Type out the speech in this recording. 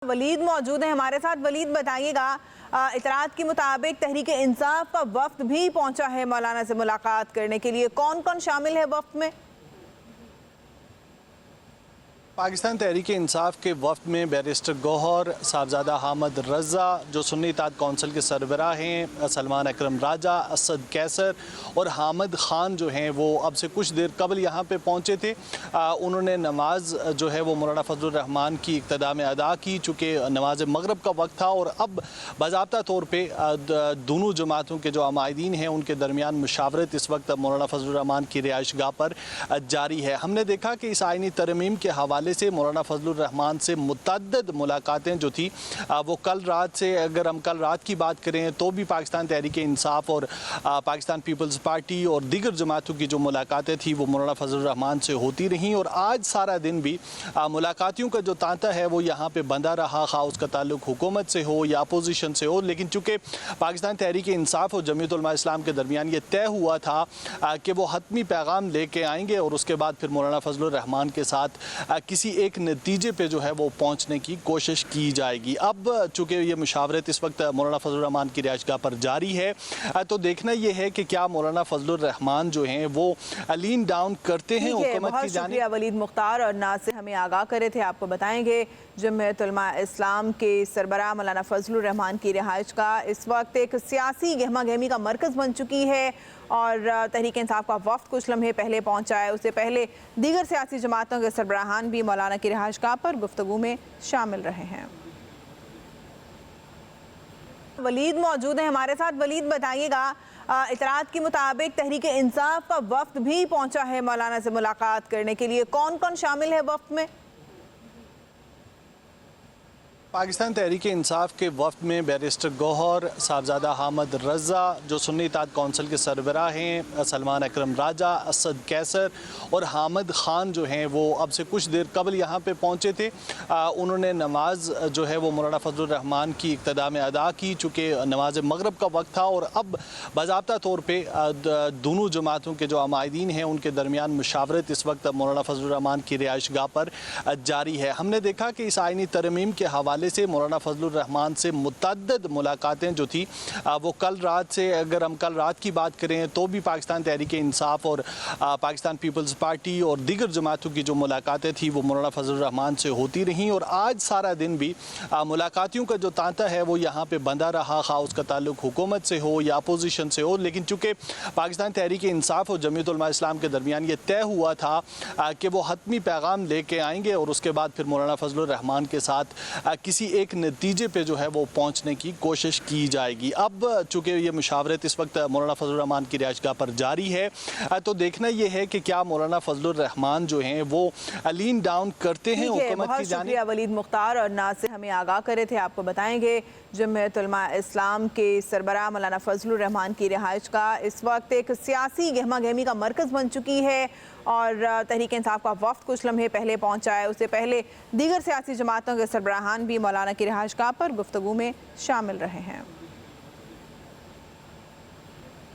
वलीद मौजूद है हमारे साथ। वलीद बताइएगा, इतलात के मुताबिक तहरीक इंसाफ का वफ्द भी पहुंचा है मौलाना से मुलाकात करने के लिए। कौन कौन शामिल है वफ्द में? पाकिस्तान तहरीक इंसाफ के वफ्द में बैरिस्टर गौहर, साहबजादा हामिद रज़ा जो सुन्नी इत्तेहाद कौंसिल के सरबराह हैं, सलमान अकरम राजा, असद कैसर और हामिद खान जो हैं वो अब से कुछ देर कबल यहाँ पे पहुँचे थे। उन्होंने नमाज जो है वो मौलाना फजलुर रहमान की इक्तदा में अदा की, चूँकि नमाज मगरब का वक्त था और अब बाज़ाब्ता तौर पर दोनों जमातों के जो अमायदीन हैं उनके दरमियान मुशावरत इस वक्त मौलाना फजलुर रहमान की रिहाइश गाह पर जारी है। हमने देखा कि इस आइनी तरमीम के हवाले से मौलाना फजलुर रहमान से मुतअद्दिद मुलाकातें जो थी वो कल रात से, अगर हम कल रात की बात करें तो भी पाकिस्तान तहरीक इंसाफ और पाकिस्तान पीपल्स पार्टी और दीगर जमातों की जो मुलाकातें थी वो मौलाना फजलुर रहमान से होती रहीं। और आज सारा दिन भी मुलाकातियों का जो तांता है वो यहाँ पे बंधा रहा, खा उसका ताल्लुक हुकूमत से हो या अपोजिशन से हो। लेकिन चूँकि पाकिस्तान तहरीक इंसाफ और जमीयत उलमा इस्लाम के दरमियान ये तय हुआ था कि वो हतमी पैगाम लेके आएंगे और उसके बाद फिर मौलाना फजलुर रहमान के साथ किसी एक नतीजे पे जो है वो पहुंचने की कोशिश की जाएगी। अब चूंकि ये मुशावरत इस वक्त मौलाना फजलुर रहमान की रिहाइशगाह पर जारी है तो देखना ये है कि क्या मौलाना फजलुर रहमान जो हैं वो लीन डाउन करते हैं हुकूमत की जानिब। शुक्रिया वलीद मुख्तार, और ना से हमें आगाह करे थे। आपको बताएंगे जमीयत उलमा इस्लाम के सरबराह मौलाना फजलुर रहमान की रिहाइशगाह इस वक्त एक सियासी गहमा गहमी का मरकज़ बन चुकी है और तहरीक इंसाफ का वफ्द कुछ लम्हे पहले पहुंचा है। उससे पहले दीगर सियासी जमातों के सरबराहान भी मौलाना की रिहाइशगाह पर गुफ्तगू में शामिल रहे हैं। वलीद मौजूद है हमारे साथ। वलीद बताइएगा, इतलात के मुताबिक तहरीक इंसाफ का वफ्द भी पहुंचा है मौलाना से मुलाकात करने के लिए। कौन कौन शामिल है वफ्द में? पाकिस्तान तहरीक इंसाफ के वफ्द में बैरिस्टर गौहर, साहबजादा हामिद रज़ा जो सुन्नी इत्तेहाद कौंसिल के सरबराह हैं, सलमान अकरम राजा, असद कैसर और हामिद खान जो हैं वो अब से कुछ देर कबल यहाँ पे पहुँचे थे। उन्होंने नमाज जो है वो मौलाना फजलुर रहमान की इक्तदा में अदा की, चूँकि नमाज मगरब का वक्त था और अब बाज़ाब्ता तौर पर दोनों जमातों के जो अमायदीन हैं उनके दरमियान मुशावरत इस वक्त मौलाना फजलुर रहमान की रिहाइश गाह पर जारी है। हमने देखा कि इस आइनी तरमीम के हवाले से मौलाना फजलुर रहमान से मुतअद्दिद मुलाकातें जो थी वो कल रात से, अगर हम कल रात की बात करें तो भी पाकिस्तान तहरीक इंसाफ और पाकिस्तान पीपल्स पार्टी और दीगर जमातों की जो मुलाकातें थी वो मौलाना फजलुर रहमान से होती रहीं। और आज सारा दिन भी मुलाकातियों का जो तांता है वो यहाँ पे बंधा रहा, खा उसका ताल्लुक हुकूमत से हो या अपोजिशन से हो। लेकिन चूँकि पाकिस्तान तहरीक इंसाफ और जमीयत उलमा इस्लाम के दरमियान ये तय हुआ था कि वो हतमी पैगाम लेके आएंगे और उसके बाद फिर मौलाना फजलुर रहमान के साथ किसी एक नतीजे पे जो है वो पहुंचने की कोशिश की जाएगी। अब चूंकि ये मुशावरत इस वक्त मौलाना फजलुर रहमान की रिहाइशगाह पर जारी है तो देखना ये है कि क्या मौलाना फजलुर रहमान जो हैं वो लीन डाउन करते हैं हुकूमत की जानिब। शुक्रिया वलीद मुख्तार, और ना से हमें आगाह करे थे। आपको बताएंगे जमीयत उलमा इस्लाम के सरबराह मौलाना फजलुर रहमान की रिहाइशगाह इस वक्त एक सियासी गहमा गहमी का मरकज़ बन चुकी है और तहरीक इंसाफ का वफ्द कुछ लम्हे पहले पहुंचा है। उससे पहले दीगर सियासी जमातों के सरबराहान भी मौलाना की रिहाइशगाह पर गुफ्तगू में शामिल रहे हैं।